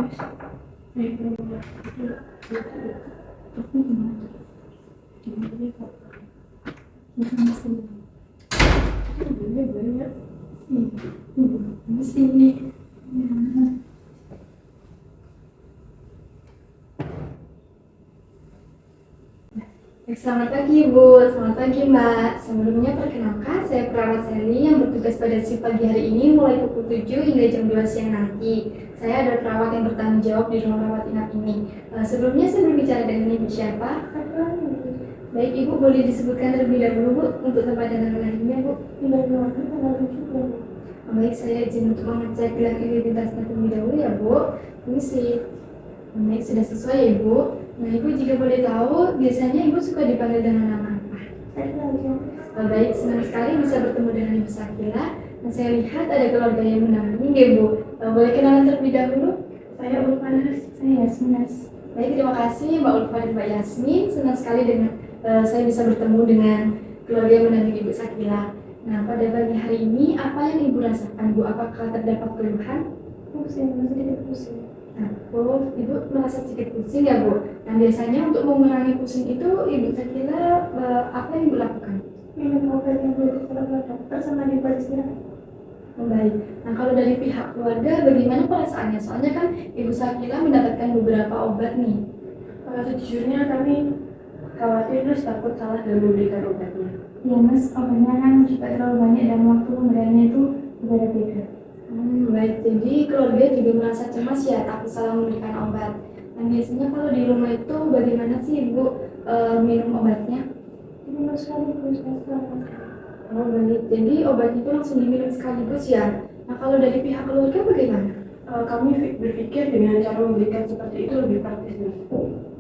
Selamat pagi Bu, selamat pagi Mbak. Sebelumnya perkenalkan, saya perawat Sally yang bertugas pada shift pagi hari ini mulai pukul 7 hingga jam 2 siang nanti. Saya adalah perawat yang bertanggung jawab di ruang rawat inap ini. Sebelumnya saya berbicara dengan Ibu siapa? Baik, Ibu boleh disebutkan terlebih dahulu Bu untuk tempat dan tanggal lahirnya Bu? Baik, saya izin untuk mengecek gelar identitasnya terlebih dahulu ya Bu. Ini sih. Baik, sudah sesuai ya Ibu. Nah, Ibu jika boleh tahu, biasanya Ibu suka dipanggil dengan nama apa? Baik, senang sekali bisa bertemu dengan Ibu Sakila. Nah, saya lihat ada keluarga yang mendampingi ya Bu. Boleh kenalan terlebih dahulu? Saya Ulfa, saya Yasmin. Baik, terima kasih Mbak Ulfa dan Mbak Yasmin. Senang sekali dengan saya bisa bertemu dengan keluarga yang mendampingi Ibu Sakila. Nah, pada pagi hari ini apa yang Ibu rasakan Bu? Apakah terdapat keluhan? Pusing, sedikit pusing. Nah, Ibu merasa sedikit pusing ya Bu? Nah, biasanya untuk mengurangi pusing itu Ibu Sakila apa yang Ibu lakukan? Minum obat yang boleh dokter sama dibuat istirahat. Baik. Nah, kalau dari pihak keluarga bagaimana perasaannya? Soalnya kan Ibu Sakila mendapatkan beberapa obat nih. Sejujurnya kami khawatir terus takut salah dalam memberikan obatnya. Ya Mas, obatnya kan juga terlalu banyak dan waktu pemberiannya itu berbeda-beda. Baik, jadi keluarga juga merasa cemas ya takut salah memberikan obat. Nah, biasanya kalau di rumah itu bagaimana sih Ibu minum obatnya? Minum sekaligus, Baik, jadi obatnya itu langsung diminum sekaligus ya. Nah, kalau dari pihak keluarga bagaimana? Kami berpikir dengan cara memberikan seperti itu lebih praktis.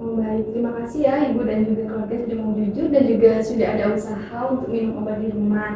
Baik, terima kasih ya Ibu dan juga keluarga sudah mau jujur dan juga sudah ada usaha untuk minum obat di rumah.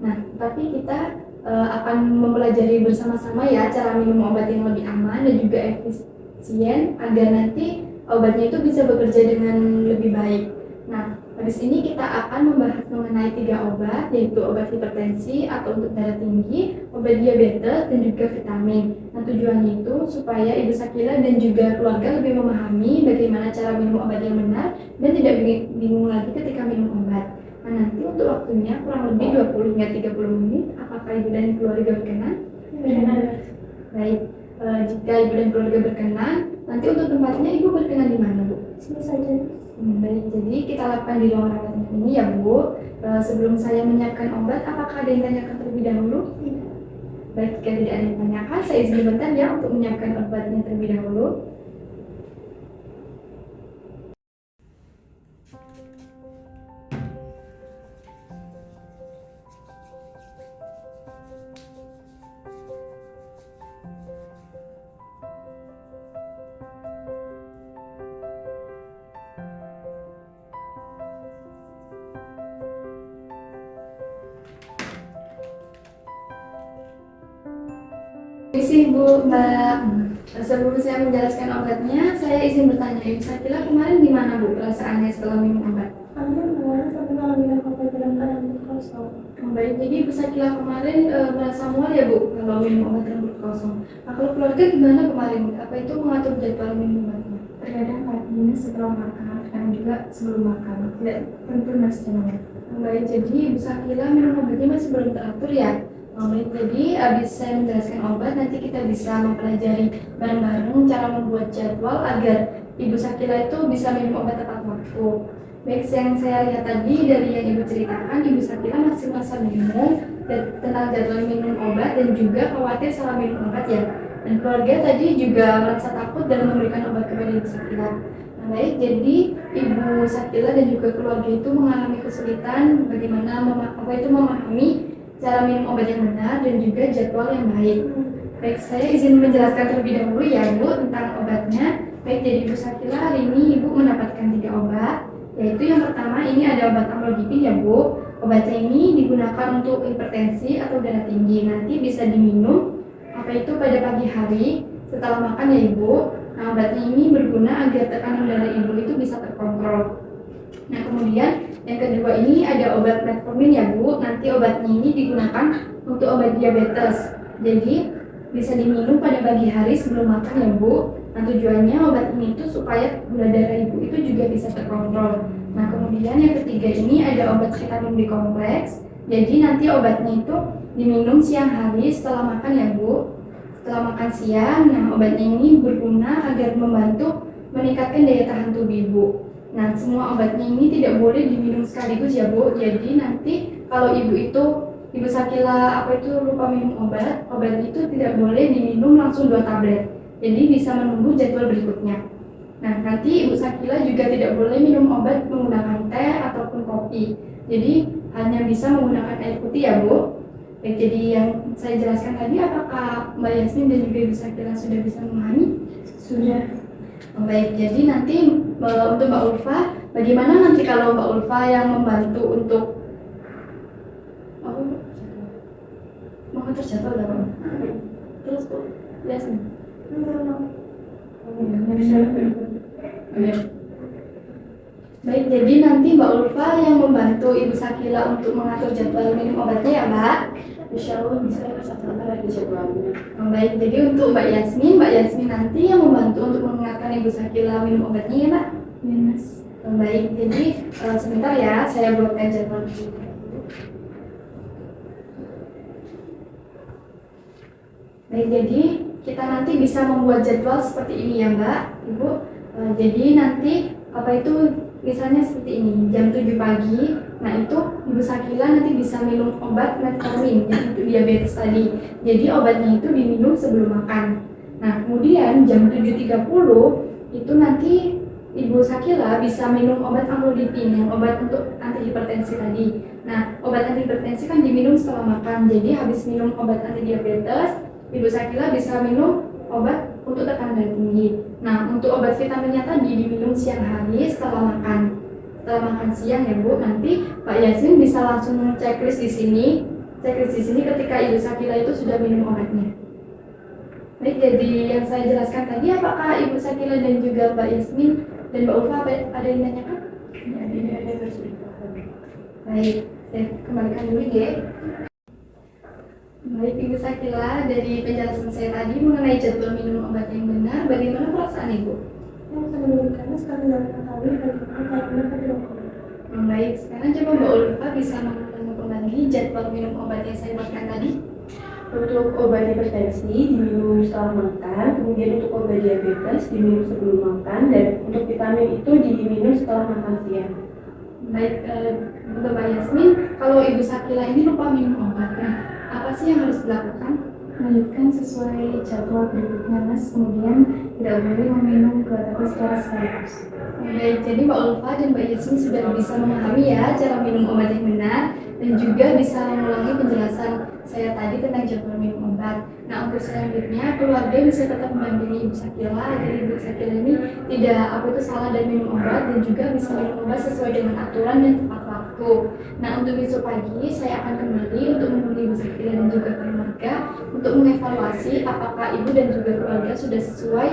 Nah, tapi kita akan mempelajari bersama-sama ya cara minum obat yang lebih aman dan juga efisien agar nanti obatnya itu bisa bekerja dengan lebih baik. Nah, habis ini kita akan membahas mengenai 3 obat, yaitu obat hipertensi atau untuk darah tinggi, obat diabetes, dan juga vitamin. Nah, tujuannya itu supaya Ibu Sakila dan juga keluarga lebih memahami bagaimana cara minum obat yang benar dan tidak bingung lagi ketika minum obat. Nah, nanti untuk waktunya kurang lebih 20 hingga 30 menit. Apakah Ibu dan keluarga berkenan? Berkenan. Baik, jika Ibu dan keluarga berkenan, nanti untuk tempatnya Ibu berkenan di mana Bu? Sini saja. Baik, jadi kita lakukan di ruang rawat ini ya Bu. Sebelum saya menyiapkan obat, apakah ada yang tanyakan terlebih dahulu? Tidak. Baik, jika tidak ada yang tanyakan, saya izin bentar ya untuk menyiapkan obatnya terlebih dahulu. Permisi Bu, Mbak. Sebelum saya menjelaskan obatnya, saya izin bertanya, Ibu Sakila kemarin gimana Bu perasaannya setelah minum obat? Kemarin sampai kalau minum obat dalam keadaan kosong. Baik, jadi Ibu Sakila kemarin merasa mual ya Bu kalau minum obat dalam perut kosong. Nah, kalau keluarga gimana kemarin? Apa itu mengatur jadwal minum obatnya? Terkadang paginya setelah makan, kadang juga sebelum makan. Tidak tentu Mas jamnya. Baik, jadi Ibu Sakila minum obatnya masih belum teratur ya? Baik, jadi habis saya menjelaskan obat, nanti kita bisa mempelajari bareng-bareng cara membuat jadwal agar Ibu Sakila itu bisa minum obat tepat waktu. Baik, yang saya lihat tadi dari yang Ibu ceritakan, Ibu Sakila masih merasa bingung tentang jadwal minum obat dan juga khawatir salah minum obat ya. Dan keluarga tadi juga merasa takut dalam memberikan obat kepada Ibu Sakila. Nah, baik, jadi Ibu Sakila dan juga keluarga itu mengalami kesulitan bagaimana memahami cara minum obat yang benar dan juga jadwal yang baik. Baik, saya izin menjelaskan terlebih dahulu ya Bu tentang obatnya. Baik, jadi Ibu Sakila hari ini Ibu mendapatkan 3 obat, yaitu yang pertama ini ada obat amlodipin ya Bu. Obatnya ini digunakan untuk hipertensi atau darah tinggi. Nanti bisa diminum itu pada pagi hari setelah makan ya Ibu. Nah, obatnya ini berguna agar tekanan darah Ibu itu bisa terkontrol. Nah, kemudian yang kedua ini ada obat metformin ya Bu. Nanti obatnya ini digunakan untuk obat diabetes. Jadi bisa diminum pada pagi hari sebelum makan ya Bu. Nah, tujuannya obat ini itu supaya gula darah ibu itu juga bisa terkontrol. Nah, kemudian yang ketiga ini ada obat vitamin B kompleks. Jadi nanti obatnya itu diminum siang hari setelah makan ya Bu. Setelah makan siang, nah obatnya ini berguna agar membantu meningkatkan daya tahan tubuh ibu. Nah, semua obatnya ini tidak boleh diminum sekaligus ya Bu. Jadi nanti kalau ibu Sakila lupa minum obat itu tidak boleh diminum langsung 2 tablet. Jadi bisa menunggu jadwal berikutnya. Nah, nanti Ibu Sakila juga tidak boleh minum obat menggunakan teh ataupun kopi. Jadi hanya bisa menggunakan air putih ya Bu. Baik, jadi yang saya jelaskan tadi, apakah Mbak Yasmin dan juga Ibu Sakila sudah bisa memahami? Sudah. Baik, jadi nanti untuk Mbak Ulfa, bagaimana nanti kalau Mbak Ulfa yang membantu untuk mengatur jadwal ya Pak? Terus Bu Yasmin? Baik, jadi nanti Mbak Ulfa yang membantu Ibu Sakila untuk mengatur jadwal minum obatnya ya Mbak? Insya Allah bisa asalkan ada jadwalnya. Baik, jadi untuk Mbak Yasmin nanti yang membantu untuk mengingatkan Ibu Sakila minum obatnya ya Mbak? Ya Mas. Baik, jadi sebentar ya, saya buatkan jadwal dulu. Baik, jadi kita nanti bisa membuat jadwal seperti ini ya Mbak, Ibu. Jadi nanti misalnya seperti ini, jam 7 pagi, nah itu Ibu Sakila nanti bisa minum obat metformin yang untuk diabetes tadi. Jadi obatnya itu diminum sebelum makan. Nah, kemudian jam 7.30 itu nanti Ibu Sakila bisa minum obat amlodipin yang obat untuk antihipertensi tadi. Nah, obat antihipertensi kan diminum setelah makan. Jadi habis minum obat anti diabetes, Ibu Sakila bisa minum obat untuk tekanan darah tinggi. Nah, untuk obat vitaminnya tadi diminum siang hari setelah makan. Setelah makan siang ya Bu, nanti Pak Yasmin bisa langsung checklist di sini. Checklist di sini ketika Ibu Sakila itu sudah minum obatnya. Baik, jadi yang saya jelaskan tadi, apakah Ibu Sakila dan juga Mbak Yasmin dan Mbak Ulfa ada yang tanyakan? Ada terus. Baik, saya kembalikan dulu ya. Baik, Ibu Sakila, dari penjelasan saya tadi mengenai jadwal minum obat yang benar, bagaimana perasaan Ibu? Yang saya karena sekarang dalam kali bagaimana Baik, sekarang coba Mbak Ulfa bisa mengulangi kembali jadwal minum obat yang saya buatkan tadi. Untuk obat hipertensi diminum setelah makan, kemudian untuk obat diabetes diminum sebelum makan, dan untuk vitamin itu diminum setelah makan siang. Baik, untuk Mbak Yasmin, kalau Ibu Sakila ini lupa minum obat, nah apa sih yang harus dilakukan? Lanjutkan sesuai jadwal berikutnya Mas, kemudian tidak boleh meminum dua tablet secara sekaligus. Baik, jadi Mbak Ulfa dan Mbak Yasmin sudah bisa memahami ya cara minum obat yang benar dan juga bisa mengulangi penjelasan saya tadi tentang jadwal minum obat. Nah, untuk selanjutnya keluarga bisa tetap mendampingi Ibu Sakila agar Ibu Sakila ini tidak salah dan minum obat dan juga bisa minum obat sesuai dengan aturan dan tepat waktu. Nah, untuk besok pagi saya akan kembali untuk menemui Ibu Sakila dan juga keluarga untuk mengevaluasi apakah Ibu dan juga keluarga sudah sesuai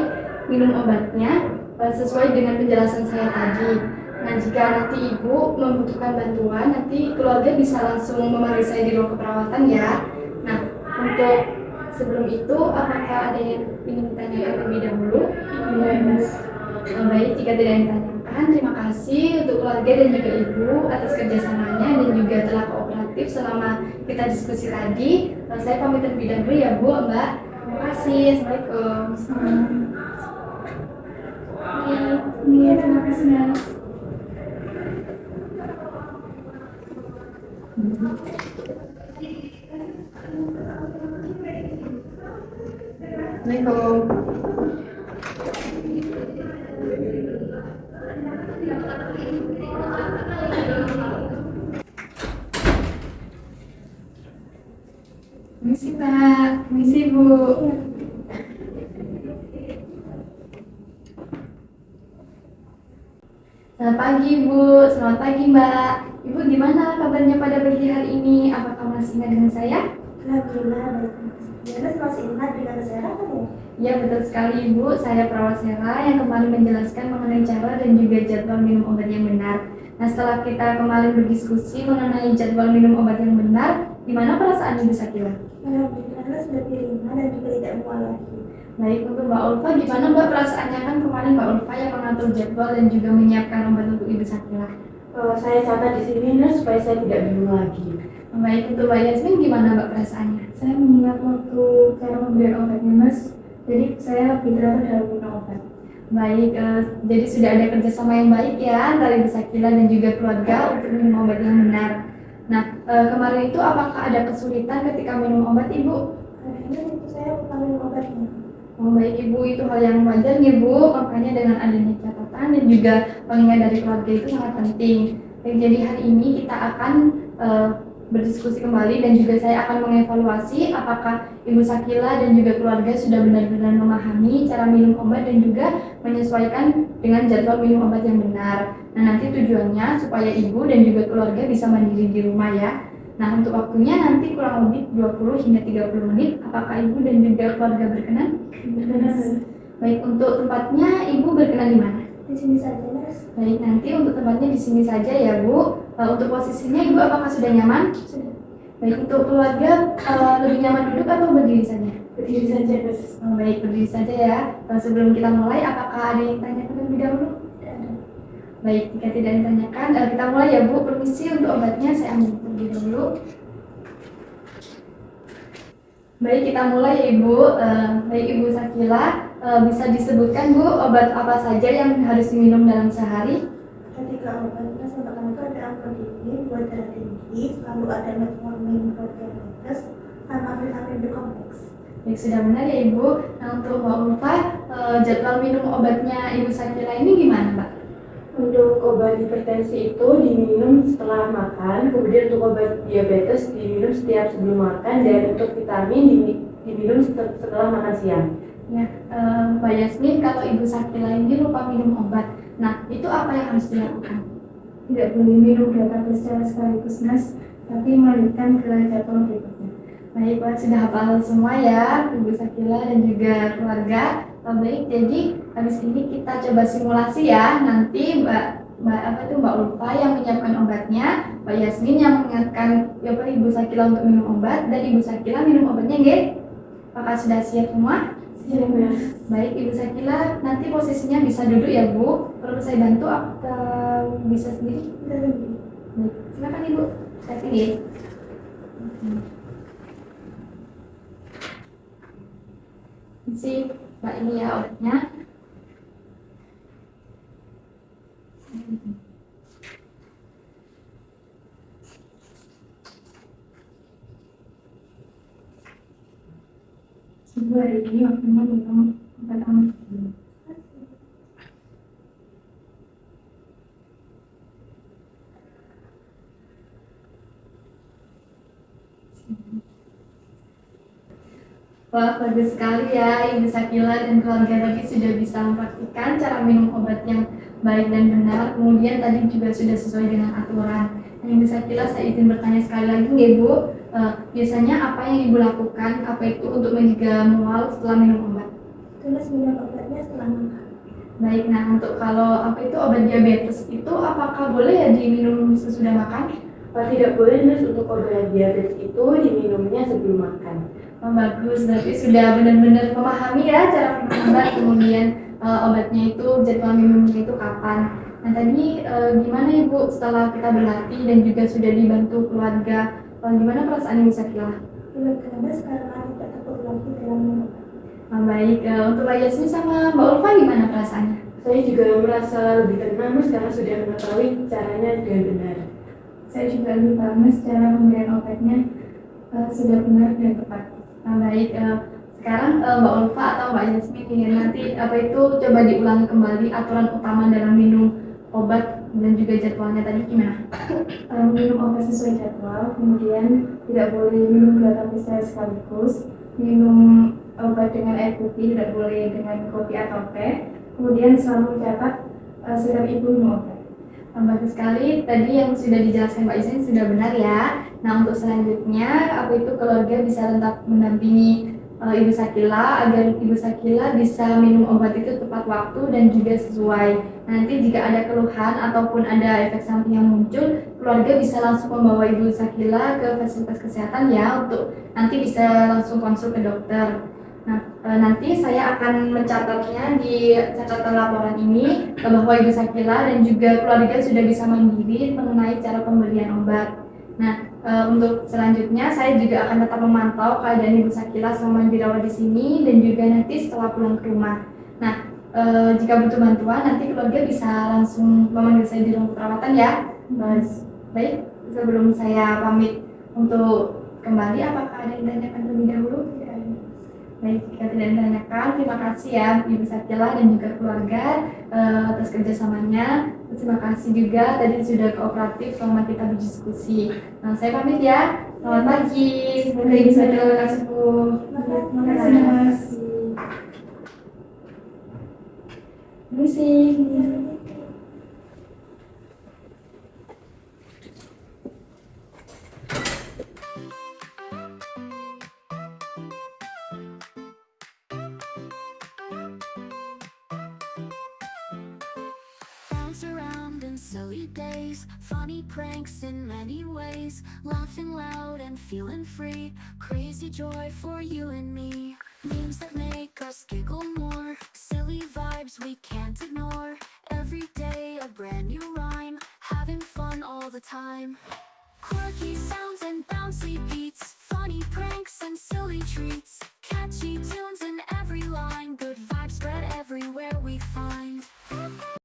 minum obatnya sesuai dengan penjelasan saya tadi. Nah, jika nanti Ibu membutuhkan bantuan, nanti keluarga bisa langsung memanggil saya di ruang keperawatan ya. Nah, untuk sebelum itu, apakah ada yang ingin ditanyakan terlebih dahulu? Baik, jika tidak ditanyakan, terima kasih untuk keluarga dan juga Ibu atas kerjasamanya dan juga telah kooperatif selama kita diskusi tadi. Saya pamit terlebih dahulu ya Bu, Mbak. Terima kasih. Assalamualaikum. Iya, terima kasih Mas. Assalamualaikum. Misi Pak, misi Bu. Selamat pagi Bu, selamat pagi Mbak. Ibu gimana kabarnya pada pagi hari ini? Apakah masih ingat dengan saya? Alhamdulillah, baik. Mas masih ingat dengan kesehatan kamu? Ya betul sekali Ibu, saya perawat Sera yang kembali menjelaskan mengenai cara dan juga jadwal minum obat yang benar. Nah, setelah kita kembali berdiskusi mengenai jadwal minum obat yang benar, gimana perasaan Ibu Sakila? Alhamdulillah, sudah diterima dan juga tidak mual lagi. Baik, untuk Mbak Ulfa, gimana Mbak perasaannya, kan kemarin Mbak Ulfa yang mengatur jadwal dan juga menyiapkan obat untuk Ibu Sakila. Saya catat di sini Nurse supaya saya tidak bingung lagi. Baik, untuk Mbak Yasmin gimana Mbak perasaannya? Saya mengingat waktu cara pemberian obatnya Mas, jadi saya lebih teratur dalam minum obat. Baik, jadi sudah ada kerjasama yang baik ya antara Ibu Sakila dan juga keluarga untuk minum obat yang benar. Nah, kemarin itu apakah ada kesulitan ketika minum obat Ibu? Akhirnya itu saya lupa minum obatnya. Oh, baik Ibu, itu hal yang wajar nih Bu, makanya dengan adanya catatan dan juga pengingat dari keluarga itu sangat penting. Baik, jadi hari ini kita akan berdiskusi kembali dan juga saya akan mengevaluasi apakah Ibu Sakila dan juga keluarga sudah benar-benar memahami cara minum obat dan juga menyesuaikan dengan jadwal minum obat yang benar. Nah, nanti tujuannya supaya Ibu dan juga keluarga bisa mandiri di rumah ya. Nah, untuk waktunya nanti kurang lebih 20 hingga 30 menit. Apakah Ibu dan juga keluarga berkenan? Berkenan. Baik, untuk tempatnya Ibu berkenan di mana? Di sini saja Mas. Baik, nanti untuk tempatnya di sini saja ya Bu. Untuk posisinya Ibu apakah sudah nyaman? Sudah. Baik, untuk keluarga lebih nyaman duduk atau berdiri saja? Berdiri saja Nurse. Baik, berdiri saja ya. Sebelum kita mulai, apakah ada yang ditanyakan terlebih dahulu? Baik, jika tidak ditanyakan, kita mulai ya Bu. Permisi, untuk obatnya saya ambil terlebih dahulu. Baik, kita mulai ya Ibu. Baik Ibu Sakila, bisa disebutkan Bu obat apa saja yang harus diminum dalam sehari? Ketika obatnya sebelum itu ada amlodipin buat darah tinggi, lalu ada metformin buat diabetes, sama vitamin B kompleks. Baik, sudah benar ya Ibu. Nah, untuk Mbak Ulfa, jadwal minum obatnya Ibu Sakila ini gimana Mbak? Untuk obat hipertensi itu diminum setelah makan, kemudian untuk obat diabetes diminum setiap sebelum makan, dan untuk vitamin diminum setelah makan siang. Ya, Mbak Yasmin, kalau Ibu Sakila ini lupa minum obat, nah itu apa yang harus dilakukan? Tidak boleh minum dua tablet secara sekaligus Mas, tapi melanjutkan ke jadwal berikutnya. Baik, Mbak sudah hafal semua ya, Ibu Sakila dan juga keluarga. Baik, jadi habis ini kita coba simulasi ya. Nanti Mbak Ulfa yang menyiapkan obatnya, Mbak Yasmin yang mengingatkan Ibu Sakila untuk minum obat, dan Ibu Sakila minum obatnya, nggih? Apakah sudah siap semua? Siap Nurse. Baik, Ibu Sakila, nanti posisinya bisa duduk ya Bu. Perlu saya bantu atau bisa sendiri? Baik, silakan Ibu. Saya sini. Isi Mbak ini ya obatnya. Sebuah hari ini waktunya minum obat amlodipin. Wah, bagus sekali ya Ibu Sakila dan keluarga tadi sudah bisa mempraktikkan cara minum obat yang baik dan benar. Kemudian tadi juga sudah sesuai dengan aturan. Nah, Ibu Sakila, saya izin bertanya sekali lagi ya Bu. Biasanya apa yang Ibu lakukan, apa itu untuk mencegah mual setelah minum obat? Terus minum obatnya setelah makan. Baik, nah untuk kalau apa itu obat diabetes itu apakah boleh ya diminum sesudah makan? Tidak boleh Nurse, untuk obat diabetes itu diminumnya sebelum makan. Oh, bagus, berarti sudah benar-benar memahami ya cara minum obat, kemudian obatnya itu, jadwal minumnya itu kapan. Nah tadi gimana Ibu setelah kita berlatih dan juga sudah dibantu keluarga, gimana perasaan Ibu Sakila? Karena sekarang tidak takut lagi dalam minum obat. Baik, untuk Mbak Yasmin sama Mbak Ulfa gimana perasaannya? Saya juga merasa lebih tenang Nurse karena sudah mengetahui caranya dengan benar. Saya juga lebih paham cara pemberian obatnya sudah benar dan tepat. Nah, baik, sekarang Mbak Ulfa atau Mbak Yasmin ingin nanti apa itu coba diulangi kembali aturan utama dalam minum obat dan juga jadwalnya tadi gimana? Minum obat sesuai jadwal, kemudian tidak boleh minum dua tablet secara sekaligus, minum obat dengan air putih, tidak boleh dengan kopi atau teh, kemudian selalu catat setiap ibu minum obat. Bagus sekali, tadi yang sudah dijelaskan Mbak Yasmin sudah benar ya. Nah, untuk selanjutnya apa itu keluarga bisa tetap mendampingi Ibu Sakila agar Ibu Sakila bisa minum obat itu tepat waktu dan juga sesuai. Nanti jika ada keluhan ataupun ada efek samping yang muncul, keluarga bisa langsung membawa Ibu Sakila ke fasilitas kesehatan ya, untuk nanti bisa langsung konsul ke dokter. Nah, nanti saya akan mencatatnya di catatan laporan ini bahwa Ibu Sakila dan juga keluarga sudah bisa mandiri mengenai cara pemberian obat. Nah, untuk selanjutnya saya juga akan tetap memantau keadaan Ibu Sakila selama dirawat di sini dan juga nanti setelah pulang ke rumah. Nah, jika butuh bantuan nanti keluarga bisa langsung memanggil saya di ruang perawatan ya. Baik, sebelum saya pamit untuk kembali, apakah ada yang ditanyakan terlebih dahulu? Baik, jika tidak ditanyakan, terima kasih ya Ibu Sakila dan juga keluarga atas kerjasamanya. Terima kasih juga tadi sudah kooperatif selama kita berdiskusi. Nah, saya pamit ya. Selamat pagi. Semoga Ibu Sakila lekas sembuh. Terima kasih, Mas. Permisi. Bounce around in silly days, funny pranks in many ways, laughing loud and feeling free, crazy joy for you and me.